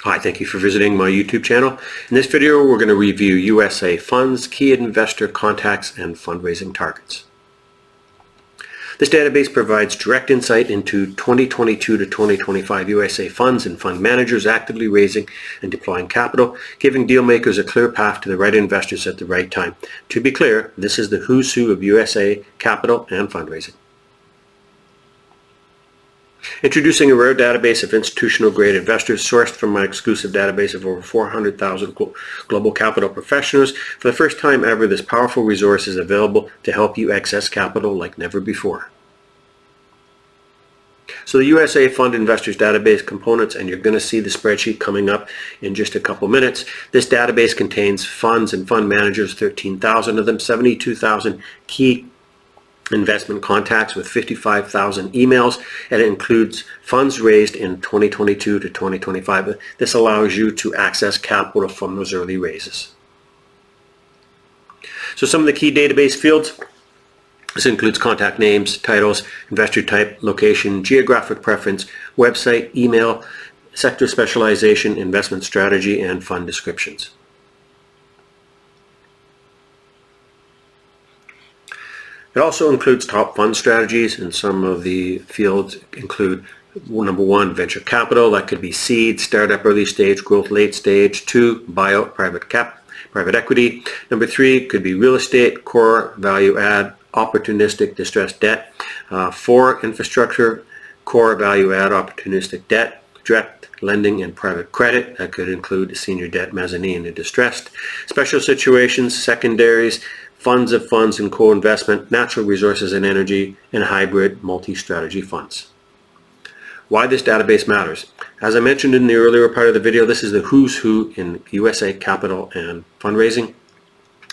Hi, thank you for visiting my YouTube channel. In this video, we're going to review USA funds, key investor contacts, and fundraising targets. This database provides direct insight into 2022 to 2025 USA funds and fund managers actively raising and deploying capital, giving deal makers a clear path to the right investors at the right time. To be clear, this is the who's who of USA capital and fundraising. Introducing a rare database of institutional-grade investors sourced from my exclusive database of over 400,000 global capital professionals. For the first time ever, this powerful resource is available to help you access capital like never before. So the USA Fund Investors Database components, and you're going to see the spreadsheet coming up in just a couple minutes. This database contains funds and fund managers, 13,000 of them, 72,000 key investment contacts with 55,000 emails, and it includes funds raised in 2022 to 2025. This allows you to access capital from those early raises. So some of the key database fields. This includes contact names, titles, investor type, location, geographic preference, website, email, sector specialization, investment strategy, and fund descriptions. It also includes top fund strategies, and some of the fields include number 1, venture capital. That could be seed, startup, early stage, growth, late stage. 2, buyout, private equity. Number 3 could be real estate, core, value add, opportunistic, distressed debt. 4, infrastructure, core, value add, opportunistic debt, direct lending, and private credit. That could include senior debt, mezzanine, and distressed. Special situations, secondaries, funds of funds and co-investment, natural resources and energy, and hybrid multi-strategy funds. Why this database matters. As I mentioned in the earlier part of the video, this is the who's who in USA capital and fundraising.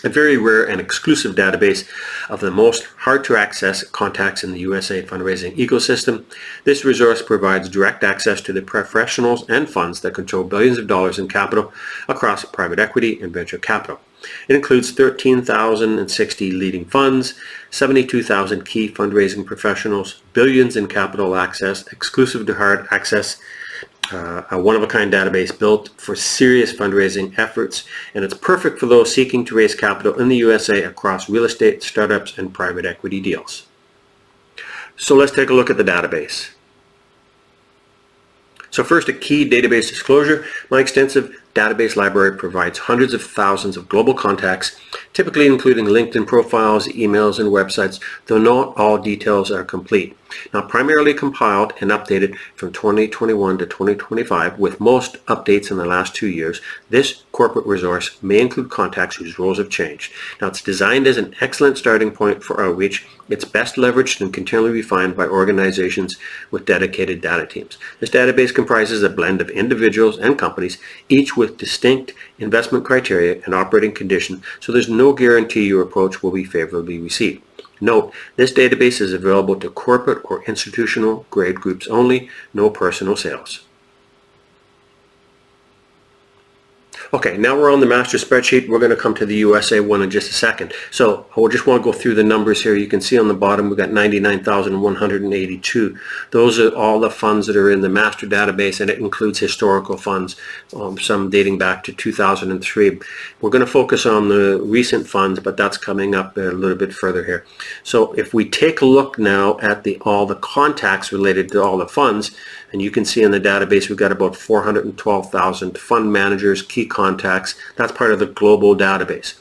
A very rare and exclusive database of the most hard to access contacts in the USA fundraising ecosystem. This resource provides direct access to the professionals and funds that control billions of dollars in capital across private equity and venture capital. It includes 13,060 leading funds, 72,000 key fundraising professionals, billions in capital access, exclusive to hard access, a one-of-a-kind database built for serious fundraising efforts, and it's perfect for those seeking to raise capital in the USA across real estate, startups, and private equity deals. So let's take a look at the database. So first, a key database disclosure. My extensive database library provides hundreds of thousands of global contacts, typically including LinkedIn profiles, emails, and websites, though not all details are complete. Now, primarily compiled and updated from 2021 to 2025, with most updates in the last 2 years, this corporate resource may include contacts whose roles have changed. Now, it's designed as an excellent starting point for outreach. It's best leveraged and continually refined by organizations with dedicated data teams. This database comprises a blend of individuals and companies, each with distinct investment criteria and operating conditions, so there's no guarantee your approach will be favorably received. Note, this database is available to corporate or institutional grade groups only, no personal sales. Okay, now we're on the master spreadsheet. We're going to come to the USA one in just a second. So I just want to go through the numbers here. You can see on the bottom we've got 99,182. Those are all the funds that are in the master database, and it includes historical funds, some dating back to 2003. We're going to focus on the recent funds, but that's coming up a little bit further here. So if we take a look now at all the contacts related to all the funds, and you can see in the database we've got about 412,000 fund managers, key contacts. That's part of the global database.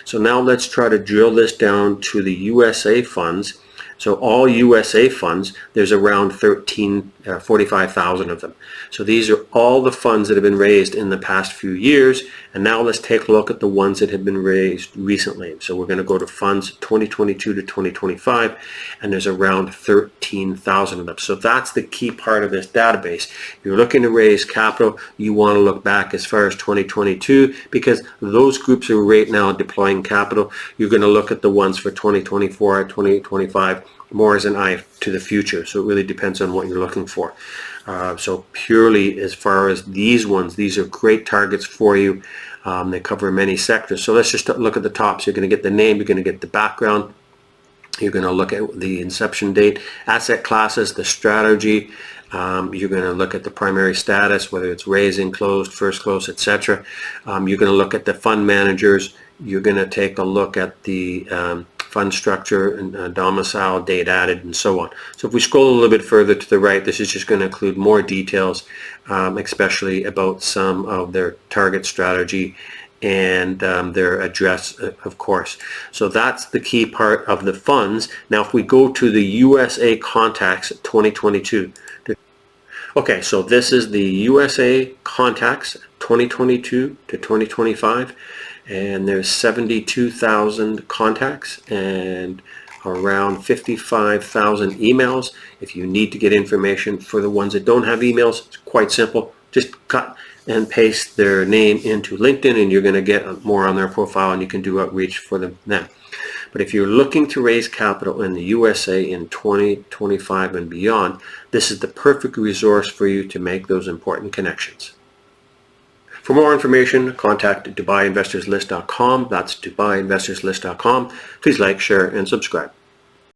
So now let's try to drill this down to the USA funds. So all USA funds, there's around 45,000 of them. So these are all the funds that have been raised in the past few years. And now let's take a look at the ones that have been raised recently. So we're going to go to funds 2022 to 2025, and there's around 13,000 of them. So that's the key part of this database. If you're looking to raise capital, you want to look back as far as 2022, because those groups are right now deploying capital. You're going to look at the ones for 2024, 2025, more as an eye to the future. So it really depends on what you're looking for. So purely as far as these ones, these are great targets for you. They cover many sectors. So let's just look at the top. So you're going to get the name, you're going to get the background, you're going to look at the inception date, asset classes, the strategy, You're going to look at the primary status, whether it's raising, closed, first close, etc. You're going to look at the fund managers. You're going to take a look at the fund structure and domicile, date added, and so on. So if we scroll a little bit further to the right, this is just going to include more details, especially about some of their target strategy and their address, of course. So that's the key part of the funds. Now if we go to the USA contacts 2022. Okay, so this is the USA contacts 2022 to 2025, and there's 72,000 contacts and around 55,000 emails. If you need to get information for the ones that don't have emails, it's quite simple. Just cut and paste their name into LinkedIn and you're going to get more on their profile, and you can do outreach for them then. But if you're looking to raise capital in the USA in 2025 and beyond, this is the perfect resource for you to make those important connections. For more information, contact DubaiInvestorsList.com. That's DubaiInvestorsList.com. Please like, share, and subscribe.